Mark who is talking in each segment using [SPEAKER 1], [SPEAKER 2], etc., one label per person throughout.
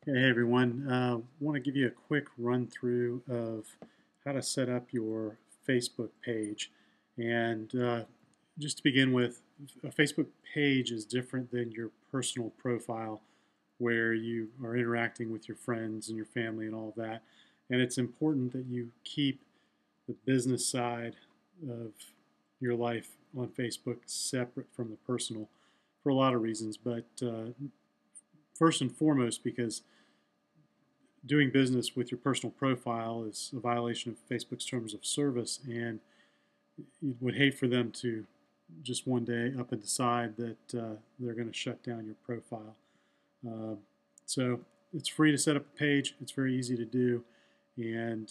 [SPEAKER 1] Hey everyone, want to give you a quick run through of how to set up your Facebook page. And just to begin with, a Facebook page is different than your personal profile where you are interacting with your friends and your family and all of that. And it's important that you keep the business side of your life on Facebook separate from the personal for a lot of reasons. But first and foremost, because doing business with your personal profile is a violation of Facebook's terms of service, and you would hate for them to just one day up and decide that they're going to shut down your profile. Uh, so it's free to set up a page. It's very easy to do, and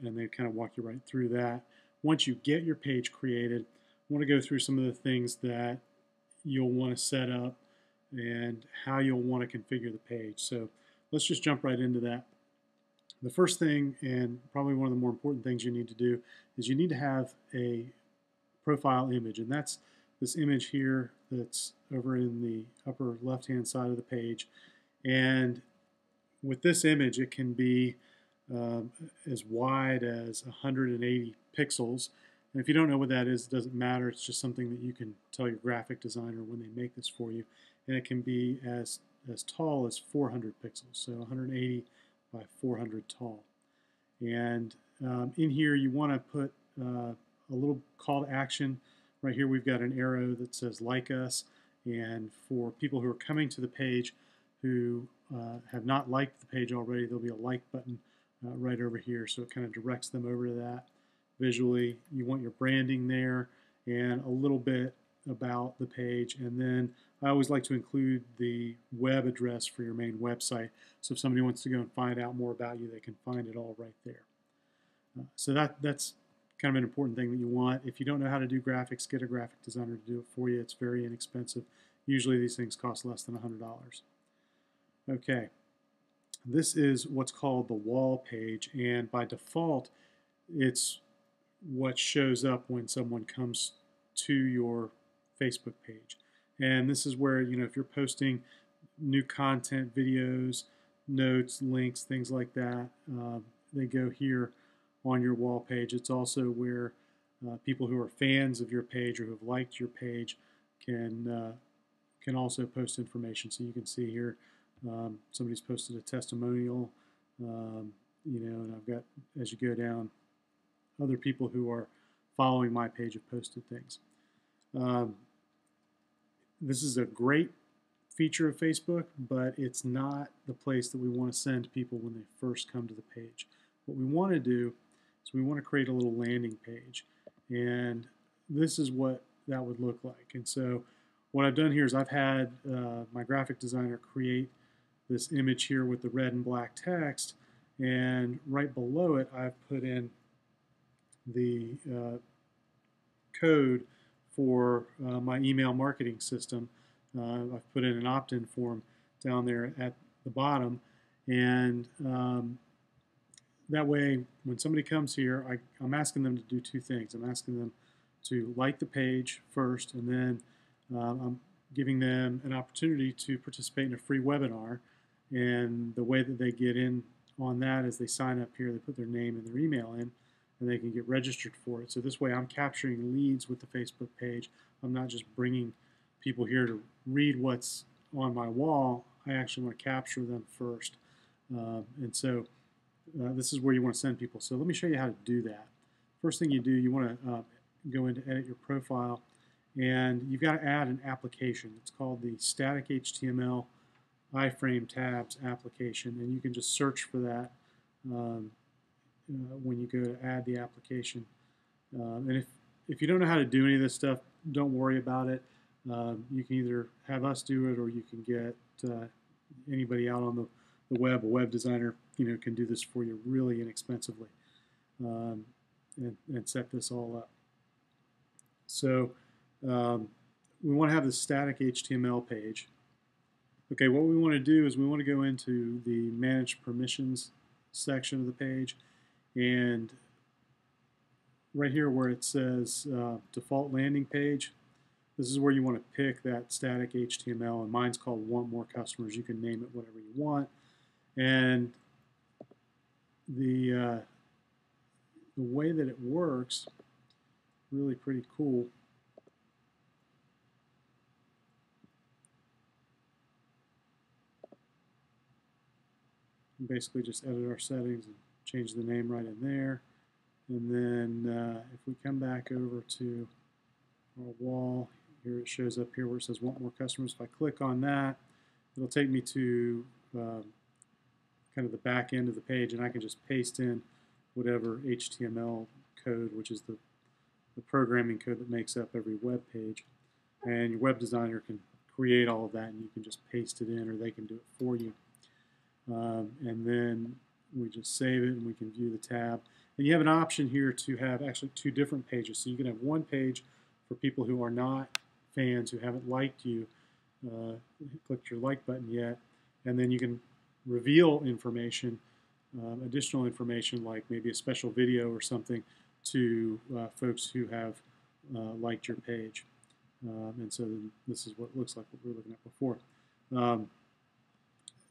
[SPEAKER 1] they kind of walk you right through that. Once you get your page created, I want to go through some of the things that you'll want to set up and how you'll want to configure the page. So let's just jump right into that. The first thing, and probably one of the more important things you need to do, is you need to have a profile image, and that's this image here that's over in the upper left-hand side of the page. And with this image, it can be as wide as 180 pixels. And if you don't know what that is, it doesn't matter. It's just something that you can tell your graphic designer when they make this for you. And it can be as tall as 400 pixels, so 180 by 400 tall. And in here, you want to put a little call to action. Right here, we've got an arrow that says like us. And for people who are coming to the page who have not liked the page already, there'll be a like button right over here. So it kind of directs them over to that visually. You want your branding there and a little bit about the page. And then I always like to include the web address for your main website. So if somebody wants to go and find out more about you, they can find it all right there. So that's kind of an important thing that you want. If you don't know how to do graphics, get a graphic designer to do it for you. It's very inexpensive. Usually these things cost less than $100. Okay, this is what's called the wall page, and by default, it's what shows up when someone comes to your Facebook page. And this is where, if you're posting new content, videos, notes, links, things like that, they go here on your wall page. It's also where people who are fans of your page or who have liked your page can also post information. So you can see here somebody's posted a testimonial, and I've got, as you go down, other people who are following my page have posted things. This is a great feature of Facebook, but it's not the place that we want to send people when they first come to the page. What we want to do is we want to create a little landing page, and this is what that would look like. And so what I've done here is I've had my graphic designer create this image here with the red and black text, and right below it I've put in the code for my email marketing system. I've put in an opt-in form down there at the bottom, and that way when somebody comes here, I'm asking them to do two things. I'm asking them to like the page first, and then I'm giving them an opportunity to participate in a free webinar. And the way that they get in on that is they sign up here, they put their name and their email in, and they can get registered for it. So this way I'm capturing leads with the Facebook page. I'm not just bringing people here to read what's on my wall. I actually want to capture them first. And so this is where you want to send people. So let me show you how to do that. First thing you do, you want to go into edit your profile, and you've got to add an application. It's called the Static HTML iframe tabs application, and you can just search for that when you go to add the application. And if you don't know how to do any of this stuff, don't worry about it. You can either have us do it, or you can get anybody out on the web, a web designer, can do this for you really inexpensively, and set this all up. So we want to have the static HTML page. Okay, what we want to do is we want to go into the Manage Permissions section of the page, and right here where it says Default Landing Page, this is where you want to pick that static HTML, and mine's called Want More Customers. You can name it whatever you want. And the way that it works, really pretty cool. We basically just edit our settings and change the name right in there. And then if we come back over to our wall, here it shows up here where it says want more customers. If I click on that, it'll take me to kind of the back end of the page, and I can just paste in whatever HTML code, which is the programming code that makes up every web page. And your web designer can create all of that, and you can just paste it in, or they can do it for you. And then we just save it, and we can view the tab. And you have an option here to have actually two different pages. So you can have one page for people who are not fans, who haven't liked you, clicked your like button yet, and then you can reveal information, additional information like maybe a special video or something to folks who have liked your page. And so this is what it looks like, what we were looking at before.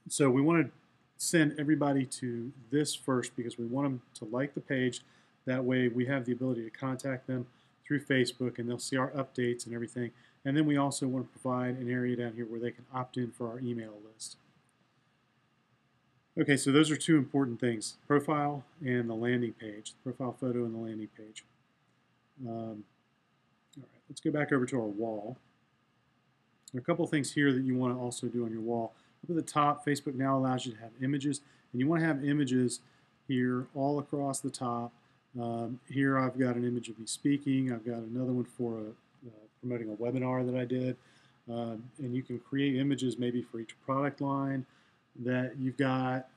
[SPEAKER 1] So we want to send everybody to this first because we want them to like the page. That way we have the ability to contact them through Facebook, and they'll see our updates and everything. And then we also want to provide an area down here where they can opt in for our email list. Okay, so those are two important things, profile and the landing page, profile photo and the landing page. All right, let's go back over to our wall. There are a couple of things here that you want to also do on your wall. Up at the top, Facebook now allows you to have images, and you want to have images here all across the top. Here I've got an image of me speaking. I've got another one for promoting a webinar that I did. And you can create images maybe for each product line that you've got,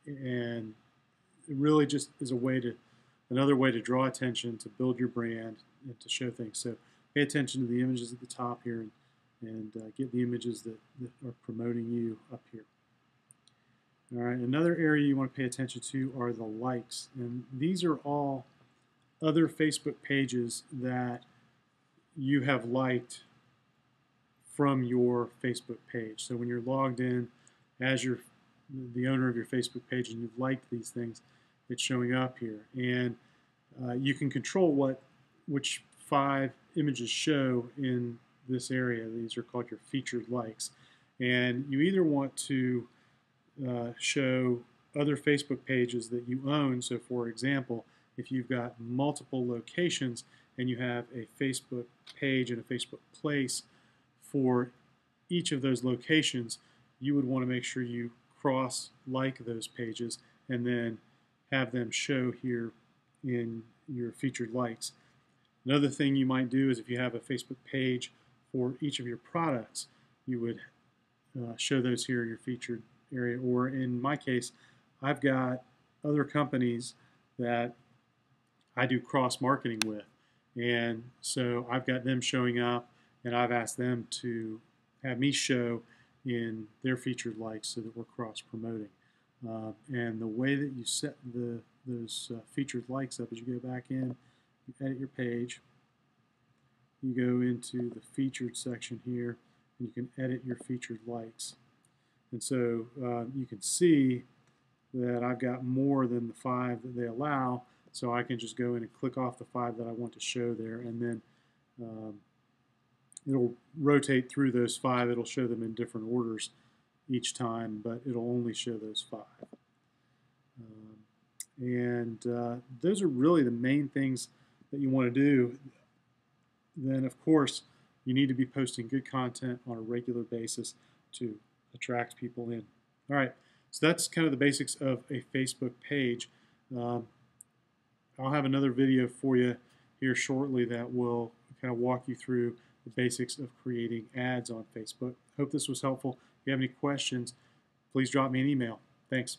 [SPEAKER 1] and it really just is a way to, another way to draw attention, to build your brand, and to show things. So pay attention to the images at the top here, and get the images that are promoting you up here. All right, another area you want to pay attention to are the likes, and these are all other Facebook pages that you have liked from your Facebook page. So when you're logged in as the owner of your Facebook page and you've liked these things, it's showing up here. And you can control which 5 images show in this area. These are called your featured likes. And you either want to show other Facebook pages that you own. So for example, if you've got multiple locations and you have a Facebook page and a Facebook place for each of those locations, you would want to make sure you cross-like those pages and then have them show here in your featured likes. Another thing you might do is if you have a Facebook page for each of your products, you would show those here in your featured area. Or in my case, I've got other companies that I do cross-marketing with, and so I've got them showing up, and I've asked them to have me show in their featured likes so that we're cross-promoting. And the way that you set those featured likes up is you go back in, you edit your page, you go into the featured section here, and you can edit your featured likes. And so you can see that I've got more than the 5 that they allow, so I can just go in and click off the 5 that I want to show there, and then it'll rotate through those 5. It'll show them in different orders each time, but it'll only show those 5. And those are really the main things that you want to do. Then, of course, you need to be posting good content on a regular basis to attract people in. All right, so that's kind of the basics of a Facebook page. I'll have another video for you here shortly that will kind of walk you through the basics of creating ads on Facebook. Hope this was helpful. If you have any questions, please drop me an email. Thanks.